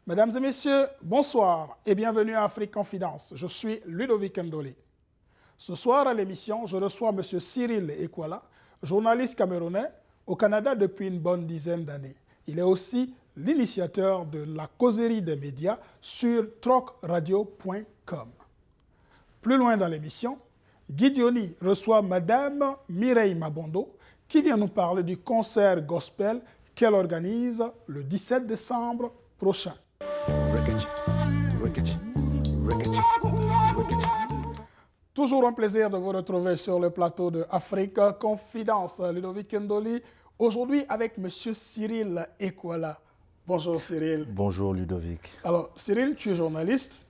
Mesdames et messieurs, bonsoir et bienvenue à Afrique Confidence. Je suis Ludovic Ndoli. Ce soir à l'émission, je reçois M. Cyril Ekwala, journaliste camerounais au Canada depuis une bonne dizaine d'années. Il est aussi l'initiateur de la causerie des médias sur trocradio.com. Plus loin dans l'émission, Gideoni reçoit Madame Mireille Mabondo qui vient nous parler du concert gospel qu'elle organise le 17 décembre prochain. Toujours un plaisir de vous retrouver sur le plateau de Afrique Confidence. Ludovic Ndoli, aujourd'hui avec M. Cyril Ekwala. Bonjour Cyril. Bonjour Ludovic. Alors Cyril, tu es journaliste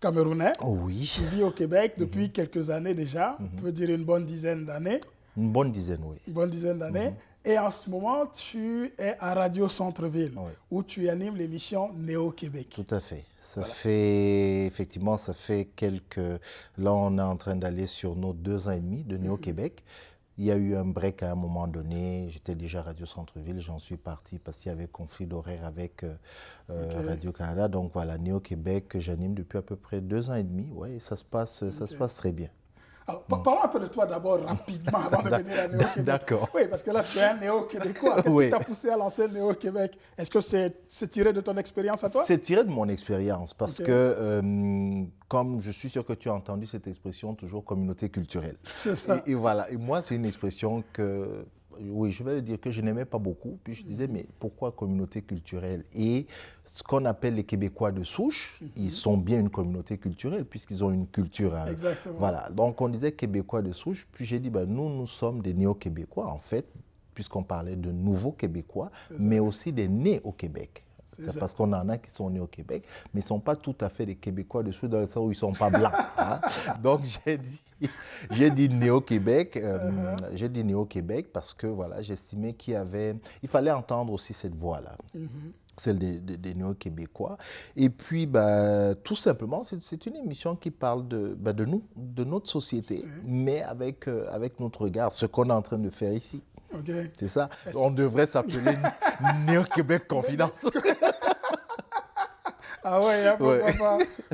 camerounais. Oh oui. Tu vis au Québec depuis quelques années déjà, on peut dire une bonne dizaine d'années. Une bonne dizaine, oui. Une bonne dizaine d'années. Et en ce moment, tu es à Radio Centre-Ville, où tu animes l'émission Néo-Québec. Tout à fait. Ça fait, effectivement, ça fait quelques... Là, on est en train d'aller sur nos 2 ans et demi de Néo-Québec. Il y a eu un break à un moment donné. J'étais déjà à Radio Centre-Ville. J'en suis parti parce qu'il y avait conflit d'horaire avec Radio-Canada. Donc voilà, Néo-Québec que j'anime depuis à peu près 2 ans et demi. Ouais, et ça se passe très bien. Alors, parlons un peu de toi d'abord rapidement avant de venir à Néo-Québec. D'accord. Oui, parce que là, tu es un néo-québécois. Qu'est-ce qui t'a poussé à lancer Néo-Québec? Est-ce que c'est tiré de ton expérience à toi? C'est tiré de mon expérience parce que, comme je suis sûr que tu as entendu cette expression, toujours communauté culturelle. C'est ça. Et voilà. Et moi, c'est une expression que, oui, je vais le dire que je n'aimais pas beaucoup. Puis je disais, mais pourquoi communauté culturelle? Et ce qu'on appelle les Québécois de souche, ils sont bien une communauté culturelle puisqu'ils ont une culture. Exactement. Voilà. Donc on disait Québécois de souche. Puis j'ai dit, nous sommes des néo-Québécois en fait, puisqu'on parlait de nouveaux Québécois, mais aussi des nés au Québec. C'est parce qu'on en a qui sont nés au Québec, mais ils ne sont pas tout à fait des Québécois de souche dans le sens où ils ne sont pas blancs. Hein. Donc j'ai dit Néo-Québec, j'ai dit Néo-Québec parce que voilà, j'estimais il fallait entendre aussi cette voix-là. Celle des Néo-Québécois. Et puis, tout simplement, c'est une émission qui parle de nous, de notre société, mais avec notre regard, ce qu'on est en train de faire ici. Okay. C'est ça. On devrait s'appeler Néo-Québec Confidence. Ah ouais, hein,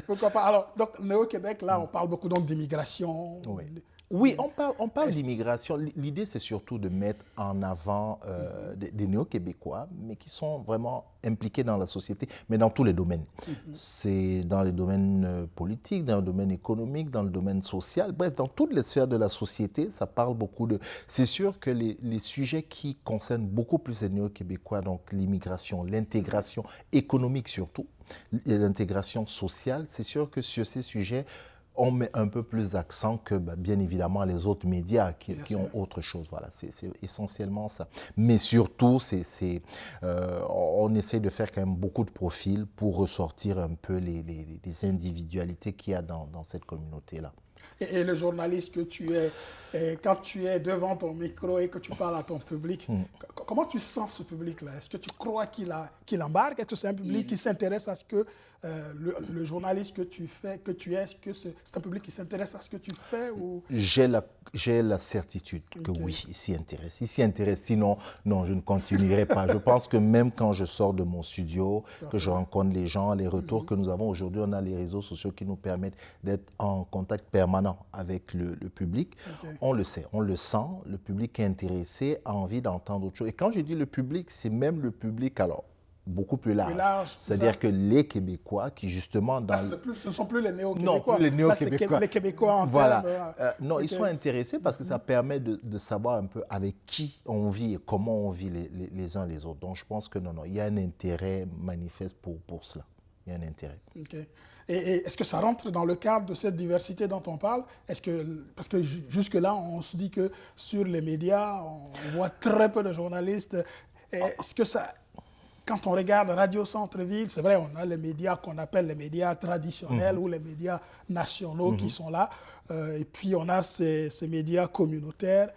pourquoi pas. Alors, donc, Néo-Québec, là, on parle beaucoup d'immigration. Oui, on parle d'immigration. L'idée, c'est surtout de mettre en avant des néo-québécois, mais qui sont vraiment impliqués dans la société, mais dans tous les domaines. C'est dans les domaines politiques, dans le domaine économique, dans le domaine social, bref, dans toutes les sphères de la société, ça parle beaucoup de... C'est sûr que les sujets qui concernent beaucoup plus les néo-québécois, donc l'immigration, l'intégration économique surtout, l'intégration sociale, c'est sûr que sur ces sujets, on met un peu plus d'accent que, bien évidemment, les autres médias qui ont autre chose. Voilà, c'est essentiellement ça. Mais surtout, on essaie de faire quand même beaucoup de profils pour ressortir un peu les individualités qu'il y a dans cette communauté-là. Et le journaliste que tu es, quand tu es devant ton micro et que tu parles à ton public, comment tu sens ce public-là? Est-ce que tu crois qu'il embarque? Est-ce que c'est un public qui s'intéresse à ce que le journaliste que tu es, est-ce que c'est un public qui s'intéresse à ce que tu fais ou... J'ai la certitude que oui, il s'y intéresse. Il s'y intéresse, sinon, non, je ne continuerai pas. Je pense que même quand je sors de mon studio, que je rencontre les gens, les retours que nous avons aujourd'hui, on a les réseaux sociaux qui nous permettent d'être en contact permanent avec le public. On le sait, on le sent, le public est intéressé, a envie d'entendre autre chose. Et quand je dis le public, c'est même le public, alors, beaucoup plus large. C'est-à-dire que les Québécois qui justement... ce ne sont plus les néo-québécois. Non, plus les néo-québécois. Les Québécois en voilà. termes... non, ils sont intéressés parce que ça permet de savoir un peu avec qui on vit et comment on vit les uns les autres. Donc je pense que non, il y a un intérêt manifeste pour cela. Il y a un intérêt. Okay. Et est-ce que ça rentre dans le cadre de cette diversité dont on parle? Parce que jusque-là, on se dit que sur les médias, on voit très peu de journalistes. Est-ce que ça... Quand on regarde Radio Centre-Ville, c'est vrai, on a les médias qu'on appelle les médias traditionnels ou les médias nationaux qui sont là. Et puis, on a ces médias communautaires.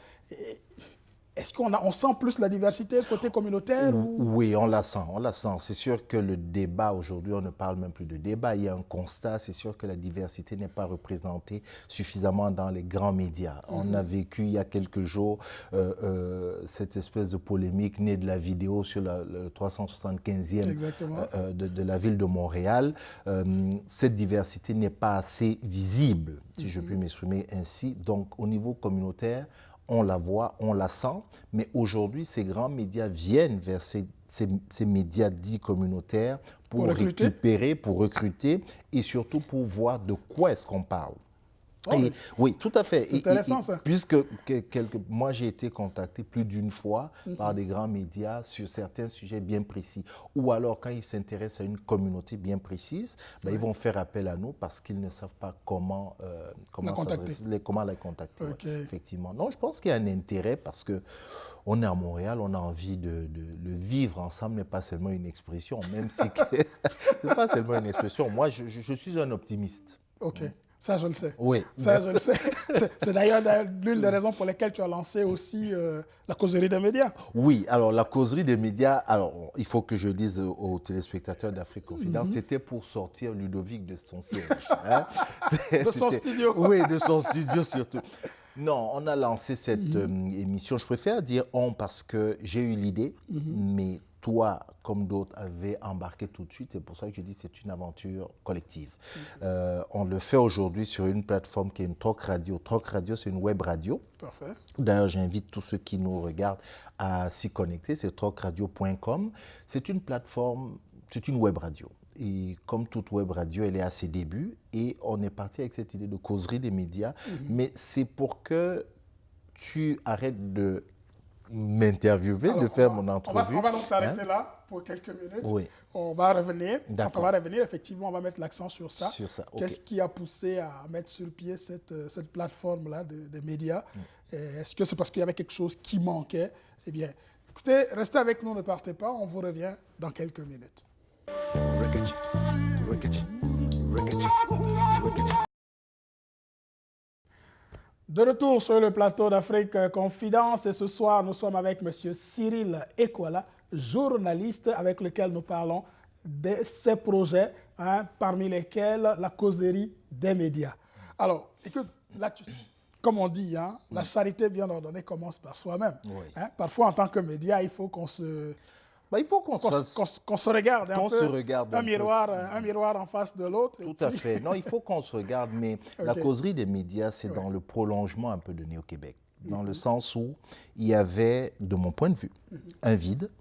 est-ce qu'on sent plus la diversité côté communautaire ou... Oui, on la sent, on la sent. C'est sûr que le débat, aujourd'hui, on ne parle même plus de débat. Il y a un constat, c'est sûr que la diversité n'est pas représentée suffisamment dans les grands médias. On a vécu il y a quelques jours cette espèce de polémique née de la vidéo sur le 375e de la ville de Montréal. Cette diversité n'est pas assez visible, si je puis m'exprimer ainsi. Donc, au niveau communautaire, on la voit, on la sent, mais aujourd'hui, ces grands médias viennent vers ces médias dits communautaires pour récupérer, pour recruter et surtout pour voir de quoi est-ce qu'on parle. Oh, et, oui, tout à fait. C'est intéressant, ça. Puisque moi, j'ai été contacté plus d'une fois par des grands médias sur certains sujets bien précis. Ou alors, quand ils s'intéressent à une communauté bien précise, ben, ils vont faire appel à nous parce qu'ils ne savent pas comment la contacter. Okay. Ouais, effectivement. Non, je pense qu'il y a un intérêt parce que on est à Montréal, on a envie de le vivre ensemble, mais pas seulement une expression, même si c'est pas seulement une expression. Moi, je suis un optimiste. OK. Ça, je le sais. Oui. Ça, je le sais. C'est d'ailleurs l'une des raisons pour lesquelles tu as lancé aussi la causerie des médias. Oui, alors la causerie des médias, alors il faut que je dise aux téléspectateurs d'Afrique Confidence, c'était pour sortir Ludovic de son siège. Hein? De son studio. Oui, de son studio surtout. Non, on a lancé cette émission. Je préfère dire on parce que j'ai eu l'idée, mais toi, comme d'autres, avez embarqué tout de suite. C'est pour ça que je dis que c'est une aventure collective. On le fait aujourd'hui sur une plateforme qui est une talk radio. Talk radio, c'est une web radio. Parfait. D'ailleurs, j'invite tous ceux qui nous regardent à s'y connecter. C'est talkradio.com. C'est une plateforme, c'est une web radio. Et comme toute web radio, elle est à ses débuts. Et on est parti avec cette idée de causerie des médias. Mais c'est pour que tu arrêtes de m'interviewer, de faire mon entrevue. On va donc s'arrêter là pour quelques minutes. Oui. On va revenir. D'accord. Quand on va revenir, effectivement, on va mettre l'accent sur ça. Sur ça, ok. Qu'est-ce qui a poussé à mettre sur pied cette plateforme-là des médias? Est-ce que c'est parce qu'il y avait quelque chose qui manquait? Eh bien, écoutez, restez avec nous, ne partez pas. On vous revient dans quelques minutes. De retour sur le plateau d'Afrique Confidence et ce soir, nous sommes avec M. Cyril Ekwala, journaliste avec lequel nous parlons de ses projets, parmi lesquels la causerie des médias. Alors, écoute, là, comme on dit, la charité bien ordonnée commence par soi-même. Oui. Parfois, en tant que média, il faut qu'on se... il faut qu'on se regarde un peu, se regarde un miroir en face de l'autre. Tout à fait. Non, il faut qu'on se regarde, mais la causerie des médias, c'est dans le prolongement un peu de Néo-Québec, dans le sens où il y avait, de mon point de vue, un vide.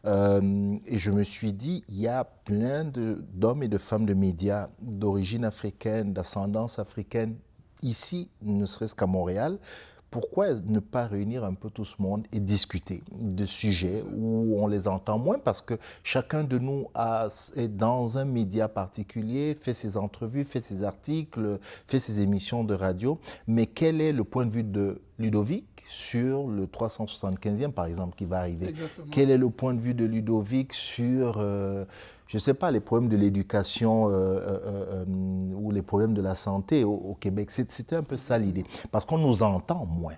Et je me suis dit, il y a plein d'hommes et de femmes de médias d'origine africaine, d'ascendance africaine, ici, ne serait-ce qu'à Montréal. Pourquoi ne pas réunir un peu tout ce monde et discuter de sujets où on les entend moins parce que chacun de nous est dans un média particulier, fait ses entrevues, fait ses articles, fait ses émissions de radio. Mais quel est le point de vue de Ludovic sur le 375e, par exemple, qui va arriver? Exactement. Quel est le point de vue de Ludovic sur... je ne sais pas, les problèmes de l'éducation ou les problèmes de la santé au Québec. C'était un peu ça l'idée. Parce qu'on nous entend moins.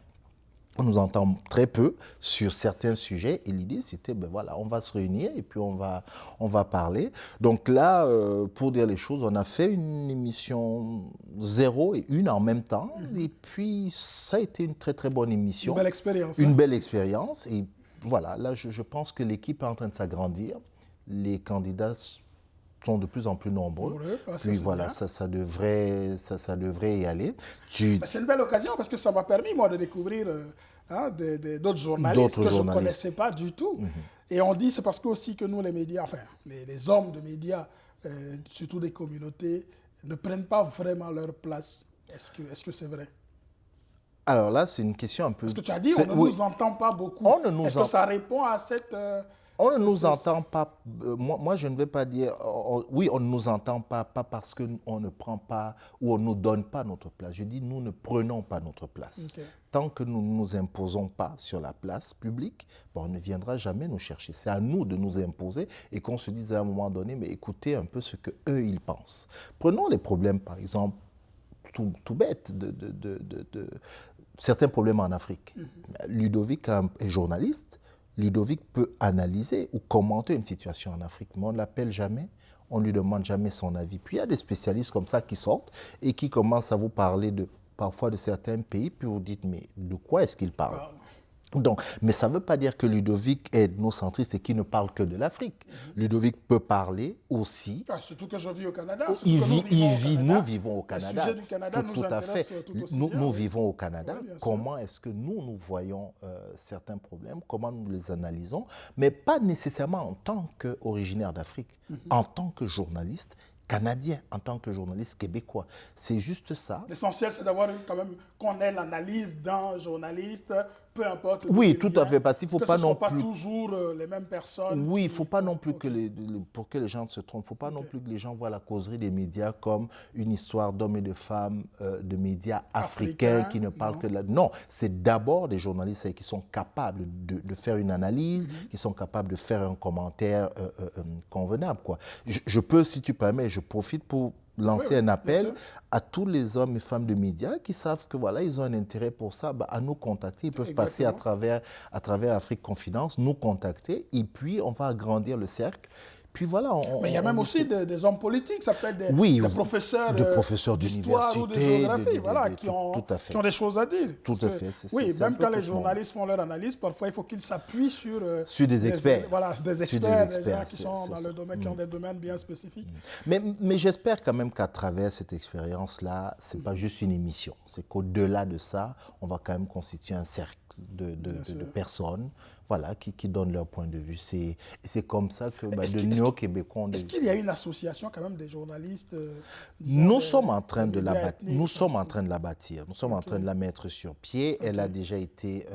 On nous entend très peu sur certains sujets. Et l'idée, c'était, ben voilà, on va se réunir et puis on va parler. Donc là, pour dire les choses, on a fait une émission 0 et 1 en même temps. Et puis, ça a été une très, très bonne émission. Une belle expérience. Une belle expérience. Et voilà, là, je pense que l'équipe est en train de s'agrandir. Les candidats sont de plus en plus nombreux. Puis voilà, ça devrait y aller. C'est une belle occasion parce que ça m'a permis, moi, de découvrir d'autres journalistes que je ne connaissais pas du tout. Et on dit c'est parce que aussi que nous, les médias, enfin, les hommes de médias, surtout des communautés, ne prennent pas vraiment leur place. Est-ce que c'est vrai? Alors là, c'est une question un peu... Parce que tu as dit, on ne nous entend pas beaucoup. Est-ce que ça répond à cette... On ne nous entend pas, moi je ne vais pas dire, oui on ne nous entend pas parce qu'on ne prend pas ou on ne nous donne pas notre place. Je dis nous ne prenons pas notre place. Okay. Tant que nous ne nous imposons pas sur la place publique, on ne viendra jamais nous chercher. C'est à nous de nous imposer et qu'on se dise à un moment donné, mais écoutez un peu ce qu'eux ils pensent. Prenons les problèmes par exemple tout bêtes certains problèmes en Afrique. Ludovic est journaliste. Ludovic peut analyser ou commenter une situation en Afrique, mais on ne l'appelle jamais, on ne lui demande jamais son avis. Puis il y a des spécialistes comme ça qui sortent et qui commencent à vous parler parfois de certains pays, puis vous dites, mais de quoi est-ce qu'il parle? Donc, mais ça ne veut pas dire que Ludovic est ethnocentriste et qu'il ne parle que de l'Afrique. Ludovic peut parler aussi. Surtout que je vis au Canada. Nous vivons au Canada. Le sujet du Canada nous intéresse tout aussi bien. Nous vivons au Canada. Oui, comment est-ce que nous voyons certains problèmes, comment nous les analysons, mais pas nécessairement en tant qu'originaire d'Afrique, en tant que journaliste canadien, en tant que journaliste québécois. C'est juste ça. L'essentiel, c'est d'avoir quand même qu'on ait l'analyse d'un journaliste, peu importe. Oui, tout à fait, parce qu'il ne faut pas non plus... Que ce ne sont pas toujours les mêmes personnes. Oui, il ne faut pas non plus pour que les gens se trompent, il ne faut pas non plus que les gens voient la causerie des médias comme une histoire d'hommes et de femmes, de médias africains qui ne parlent que de la... Non, c'est d'abord des journalistes qui sont capables de faire une analyse, qui sont capables de faire un commentaire convenable, quoi. Je peux, si tu permets, je profite pour lancer un appel à tous les hommes et femmes de médias qui savent que voilà, ils ont un intérêt pour ça, à nous contacter. Ils peuvent passer à travers Afrique Confidence, nous contacter, et puis on va agrandir le cercle. Puis voilà, mais il y a même aussi des hommes politiques, ça peut être des professeurs d'histoire ou de géographie, qui ont des choses à dire. Tout à fait. Oui, même quand les journalistes font leur analyse, parfois il faut qu'ils s'appuient sur des experts. Des experts, des gens qui sont dans le domaine, qui ont des domaines bien spécifiques. Mais j'espère quand même qu'à travers cette expérience-là, ce n'est pas juste une émission. C'est qu'au-delà de ça, on va quand même constituer un cercle de personnes qui donnent leur point de vue. C'est comme ça que de néo-québécois... Est-ce qu'il y a une association quand même des journalistes Nous sommes en train de la bâtir. Nous sommes en train de la bâtir. Nous sommes en train de la mettre sur pied. Elle a déjà été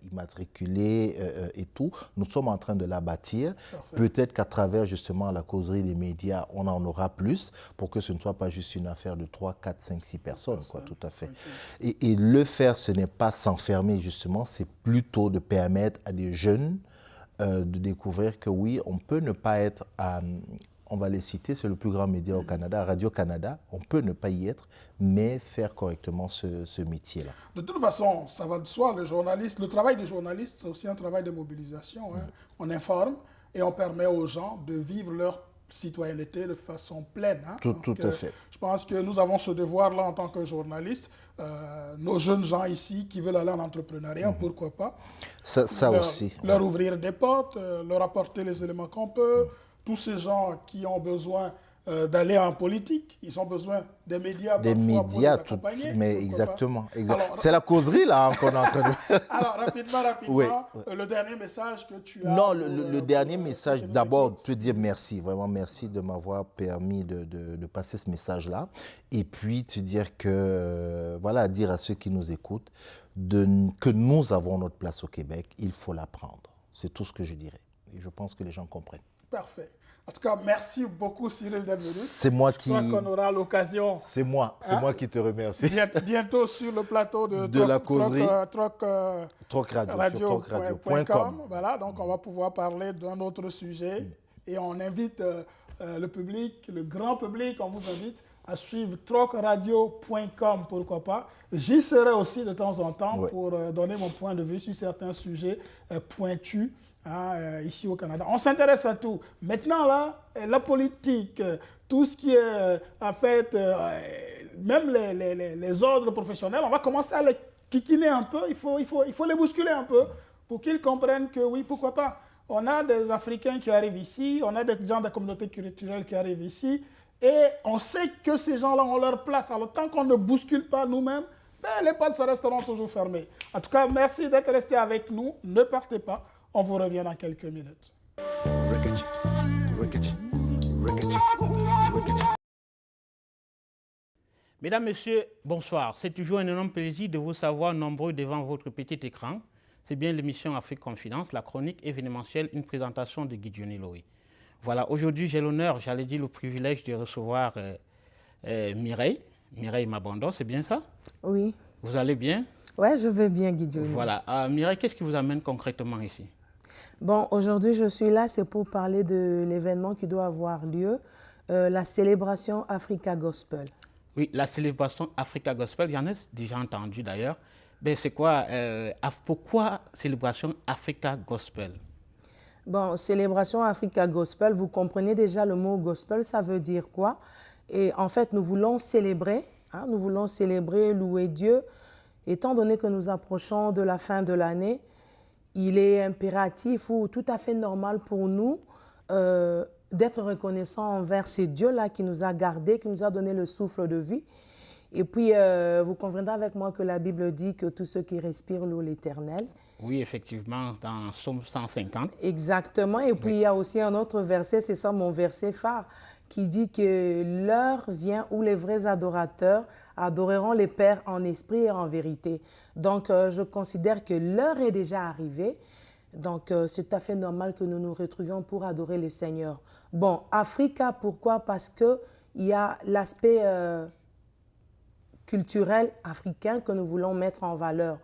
immatriculée et tout. Nous sommes en train de la bâtir. Peut-être qu'à travers justement la causerie des médias, on en aura plus pour que ce ne soit pas juste une affaire de 3, 4, 5, 6 personnes. Tout à fait. Et le faire, ce n'est pas s'enfermer justement, c'est plutôt de permettre à des jeunes de découvrir que oui, on peut ne pas être on va les citer, c'est le plus grand média au Canada, Radio-Canada, on peut ne pas y être, mais faire correctement ce métier-là. De toute façon, ça va de soi, le travail du journaliste, c'est aussi un travail de mobilisation. On informe et on permet aux gens de vivre leur citoyenneté de façon pleine. Tout à fait. Je pense que nous avons ce devoir-là en tant que journalistes. Nos jeunes gens ici qui veulent aller en entrepreneuriat, pourquoi pas aussi. Leur ouvrir des portes, leur apporter les éléments qu'on peut. Tous ces gens qui ont besoin d'aller en politique, ils ont besoin des médias pour les accompagner. Mais exactement. C'est la causerie là qu'on est en train de... Alors, rapidement, le dernier message que tu as... Non, le dernier message, d'abord, te dire merci, vraiment merci de m'avoir permis de passer ce message-là. Et puis, te dire que, dire à ceux qui nous écoutent que nous avons notre place au Québec, il faut la prendre. C'est tout ce que je dirais. Et je pense que les gens comprennent. Parfait. En tout cas, merci beaucoup Cyril d'être venu. C'est moi qui... Je crois qu'on aura l'occasion. C'est moi qui te remercie. Bientôt sur le plateau de la causerie. Trocradio.com. Voilà, donc on va pouvoir parler d'un autre sujet. Et on invite le public, le grand public, on vous invite à suivre trocradio.com, pourquoi pas. J'y serai aussi de temps en temps pour donner mon point de vue sur certains sujets pointus. Ici au Canada. On s'intéresse à tout. Maintenant, là, la politique, tout ce qui est en fait, même les ordres professionnels, on va commencer à les kikiner un peu. Il faut les bousculer un peu pour qu'ils comprennent que oui, pourquoi pas. On a des Africains qui arrivent ici, on a des gens de la communauté culturelle qui arrivent ici, et on sait que ces gens-là ont leur place. Alors, tant qu'on ne bouscule pas nous-mêmes, les portes resteront toujours fermées. En tout cas, merci d'être resté avec nous. Ne partez pas. On vous revient dans quelques minutes. Mesdames, Messieurs, bonsoir. C'est toujours un énorme plaisir de vous savoir nombreux devant votre petit écran. C'est bien l'émission Afrique Confidence, la chronique événementielle, une présentation de Gideon Loï. Voilà, aujourd'hui j'ai l'honneur, j'allais dire le privilège de recevoir Mireille Mabondo, c'est bien ça? Oui. Vous allez bien? Oui, je vais bien, Gideon. Voilà. Mireille, qu'est-ce qui vous amène concrètement ici? Bon, aujourd'hui, je suis là, c'est pour parler de l'événement qui doit avoir lieu, la célébration Africa Gospel. Oui, la célébration Africa Gospel, j'en ai déjà entendu d'ailleurs, Ben, c'est quoi pourquoi célébration Africa Gospel? Bon, célébration Africa Gospel, vous comprenez déjà le mot gospel, ça veut dire quoi? Et en fait, nous voulons célébrer, nous voulons célébrer, louer Dieu. Étant donné que nous approchons de la fin de l'année, il est impératif ou tout à fait normal pour nous d'être reconnaissants envers ces dieux-là qui nous a gardés, qui nous a donné le souffle de vie. Et puis, vous conviendrez avec moi que la Bible dit que tous ceux qui respirent louent l'Éternel. Oui, effectivement, dans Psaume 150. Exactement. Et puis, il y a aussi un autre verset, c'est ça mon verset phare, qui dit que l'heure vient où les vrais adorateurs adoreront les pères en esprit et en vérité. Donc, je considère que l'heure est déjà arrivée. Donc, c'est tout à fait normal que nous nous retrouvions pour adorer le Seigneur. Bon, Africa, pourquoi? Parce qu'il y a l'aspect culturel africain que nous voulons mettre en valeur.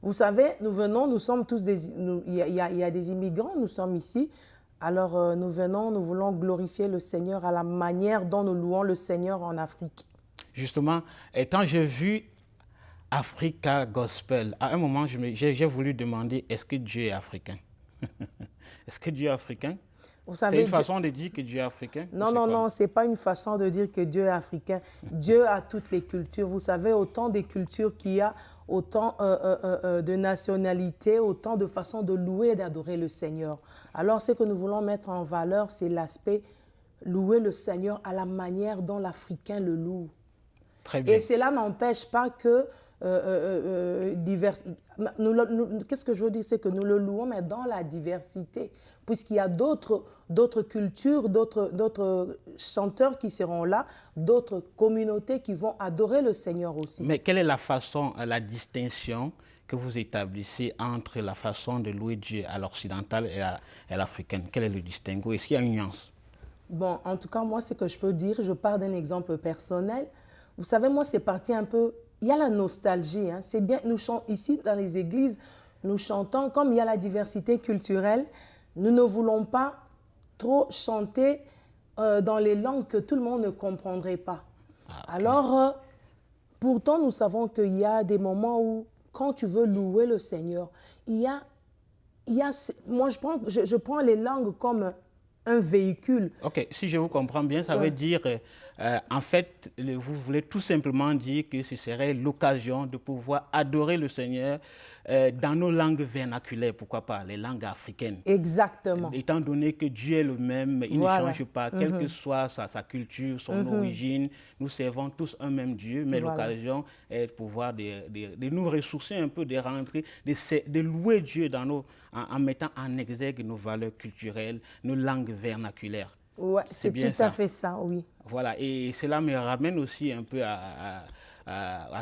Vous savez, nous sommes tous il y a des immigrants, nous sommes ici. Alors, nous voulons glorifier le Seigneur à la manière dont nous louons le Seigneur en Afrique. Justement, et quand j'ai vu Africa Gospel, à un moment, j'ai voulu demander, est-ce que Dieu est africain? Est-ce que Dieu est africain? C'est une façon de dire que Dieu est africain? Non, ce n'est pas une façon de dire que Dieu est africain. Dieu a toutes les cultures. Vous savez, autant des cultures qu'il y a, autant de nationalités, autant de façons de louer et d'adorer le Seigneur. Alors, ce que nous voulons mettre en valeur, c'est l'aspect louer le Seigneur à la manière dont l'Africain le loue. Très bien. Et cela n'empêche pas que qu'est-ce que je veux dire, c'est que nous le louons, mais dans la diversité, puisqu'il y a d'autres cultures, d'autres chanteurs qui seront là, d'autres communautés qui vont adorer le Seigneur aussi. Mais quelle est la façon, la distinction que vous établissez entre la façon de louer Dieu à l'occidental et à l'africaine? Quel est le distinguo? Est-ce qu'il y a une nuance? Bon, en tout cas, moi, ce que je peux dire, je pars d'un exemple personnel. Vous savez, moi, c'est parti un peu... Il y a la nostalgie, hein. C'est bien, nous chantons ici dans les églises, nous chantons, comme il y a la diversité culturelle, nous ne voulons pas trop chanter dans les langues que tout le monde ne comprendrait pas. Okay. Alors, pourtant, nous savons qu'il y a des moments où, quand tu veux louer le Seigneur, moi, je prends les langues comme un véhicule. Ok, si je vous comprends bien, ça veut dire, en fait, vous voulez tout simplement dire que ce serait l'occasion de pouvoir adorer le Seigneur dans nos langues vernaculaires, pourquoi pas, les langues africaines. Exactement. Étant donné que Dieu est le même, il ne change pas, quelle que soit sa culture, son origine, nous servons tous un même Dieu, mais l'occasion est de pouvoir de nous ressourcer un peu, de rentrer, de louer Dieu dans en mettant en exergue nos valeurs culturelles, nos langues vernaculaires. Oui, c'est tout à fait ça, oui. Voilà, et cela me ramène aussi un peu à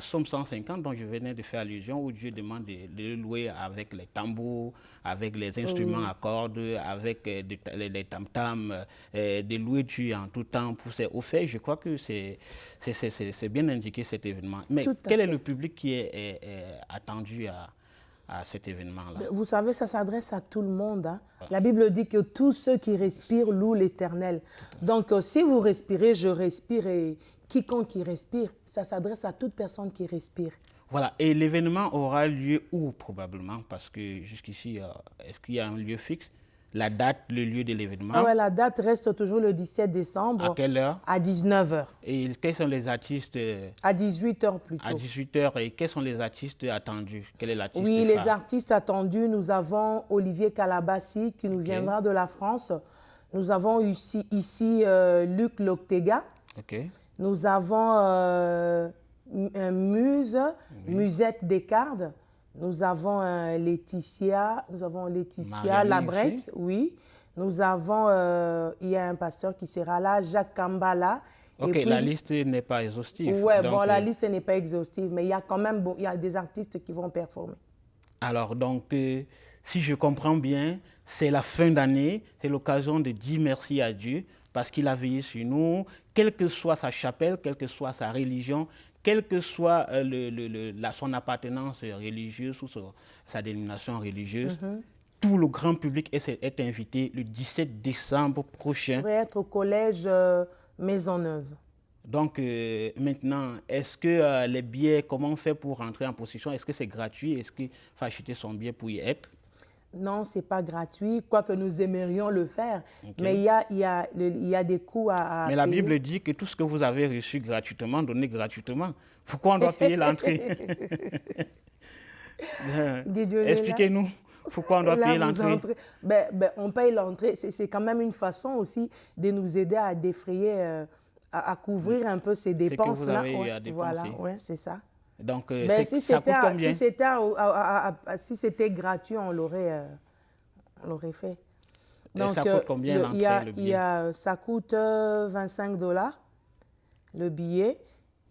Psaume 150 dont je venais de faire allusion, où Dieu demande de louer avec les tambours, avec les instruments à cordes, avec les tam-tams, de louer Dieu en tout temps. Au fait, je crois que c'est bien indiqué cet événement. Mais quel est le public qui est attendu à cet événement-là? Vous savez, ça s'adresse à tout le monde. Hein. La Bible dit que tous ceux qui respirent louent l'Éternel. Donc, si vous respirez, je respire, et quiconque qui respire, ça s'adresse à toute personne qui respire. Voilà, et l'événement aura lieu où probablement? Parce que jusqu'ici, est-ce qu'il y a un lieu fixe? La date, le lieu de l'événement? Ah ouais, la date reste toujours le 17 décembre. À quelle heure? À 19h. Et quels sont les artistes? À 18h plutôt. À 18h. Et quels sont les artistes attendus? Quel est l'artiste Oui, phare? les artistes attendus, nous avons Olivier Calabassi qui nous viendra de la France. Nous avons ici Luc Loctega. Nous avons Musette Descartes. Nous avons Laetitia Labrec, oui. Nous avons, il y a un pasteur qui sera là, Jacques Kambala. Ok, puis, la liste n'est pas exhaustive. Oui, bon, la liste n'est pas exhaustive, mais il y a quand même il y a des artistes qui vont performer. Alors, donc, si je comprends bien, c'est la fin d'année, c'est l'occasion de dire merci à Dieu parce qu'il a veillé sur nous, quelle que soit sa chapelle, quelle que soit sa religion, quelle que soit son appartenance religieuse ou sa dénomination religieuse, tout le grand public est invité le 17 décembre prochain. On pourrait être au collège Maisonneuve. Donc maintenant, est-ce que les billets, comment on fait pour rentrer en possession? Est-ce que c'est gratuit? Est-ce qu'il faut acheter son billet pour y être? Non, ce n'est pas gratuit, quoique nous aimerions le faire. Okay. Mais il y a des coûts à Mais la payer. Bible dit que tout ce que vous avez reçu gratuitement, donné gratuitement. Pourquoi on doit payer l'entrée? Expliquez-nous. Pourquoi on doit payer l'entrée? On paye l'entrée. C'est quand même une façon aussi de nous aider à défrayer, à couvrir un peu ces dépenses-là. C'est que vous avez eu à dépenser. Voilà, ouais, c'est ça. Donc, ça coûte combien? Si c'était gratuit, on l'aurait fait. Donc, ça coûte combien l'entrée, le billet? Ça coûte $25, le billet.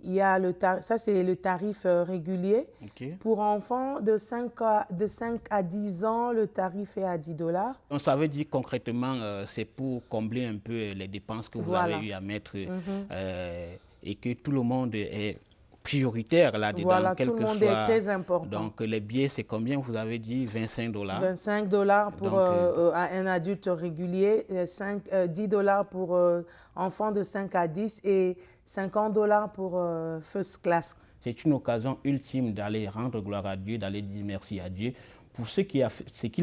Il y a ça, c'est le tarif régulier. Okay. Pour enfants de 5 à 10 ans, le tarif est à $10. Donc, ça veut dire concrètement, c'est pour combler un peu les dépenses que vous avez eu à mettre et que tout le monde est prioritaire là-dedans. Voilà, tout le monde est très important. Donc, les billets, c'est combien? Vous avez dit $25. $25 pour un adulte régulier, $10 pour enfants de 5 à 10 et $50 pour first class. C'est une occasion ultime d'aller rendre gloire à Dieu, d'aller dire merci à Dieu pour ce qu'il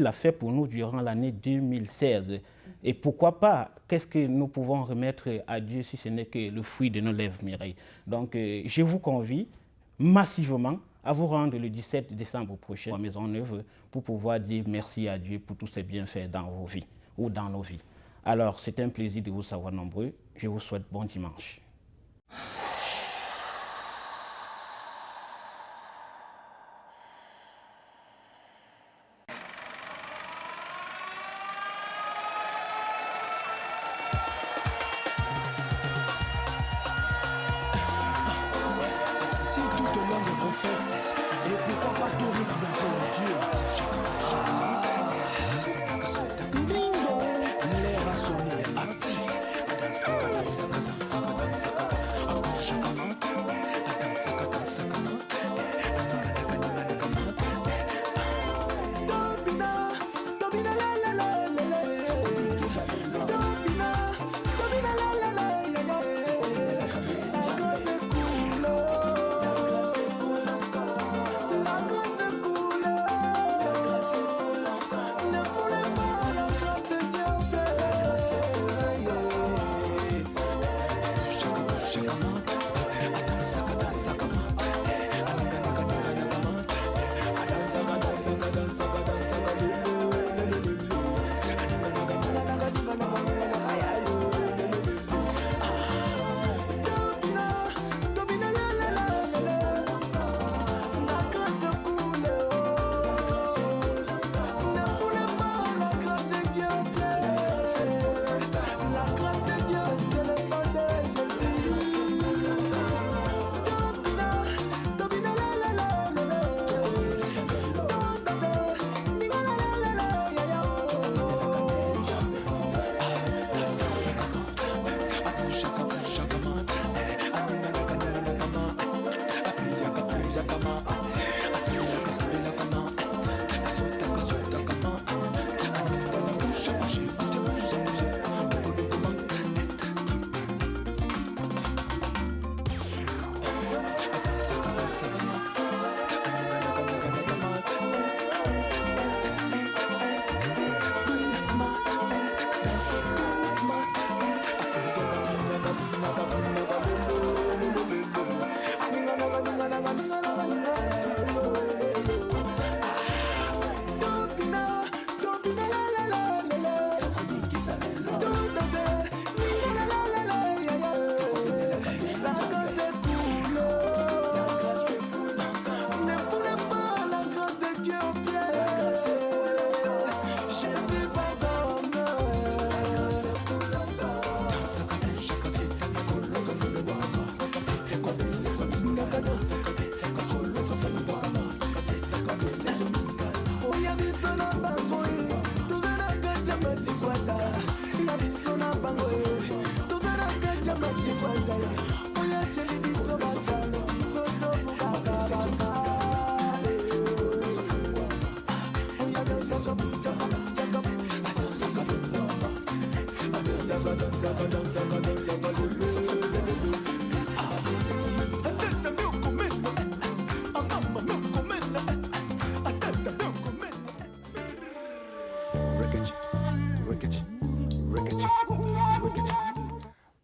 a fait pour nous durant l'année 2016. Et pourquoi pas, qu'est-ce que nous pouvons remettre à Dieu si ce n'est que le fruit de nos lèvres, Mireille? Donc, je vous convie massivement à vous rendre le 17 décembre prochain à Maisonneuve pour pouvoir dire merci à Dieu pour tous ses bienfaits dans vos vies ou dans nos vies. Alors, c'est un plaisir de vous savoir nombreux. Je vous souhaite bon dimanche. Si tout le monde confesse, et pourquoi pas tout rythme pour Dieu? L'air a sonné actif.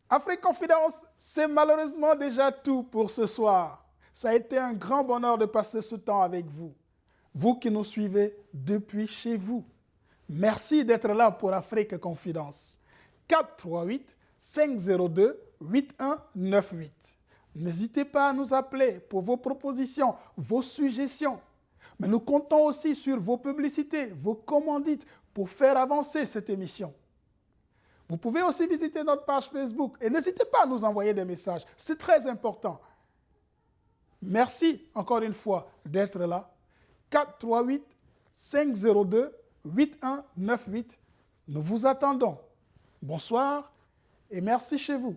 Afrique Confidence, c'est malheureusement déjà tout pour ce soir. Ça a été un grand bonheur de passer ce temps avec vous. Vous qui nous suivez depuis chez vous. Merci d'être là pour Afrique Confidence. 438-502-8198. N'hésitez pas à nous appeler pour vos propositions, vos suggestions. Mais nous comptons aussi sur vos publicités, vos commandites pour faire avancer cette émission. Vous pouvez aussi visiter notre page Facebook et n'hésitez pas à nous envoyer des messages. C'est très important. Merci encore une fois d'être là. 438-502-8198. Nous vous attendons. Bonsoir et merci chez vous.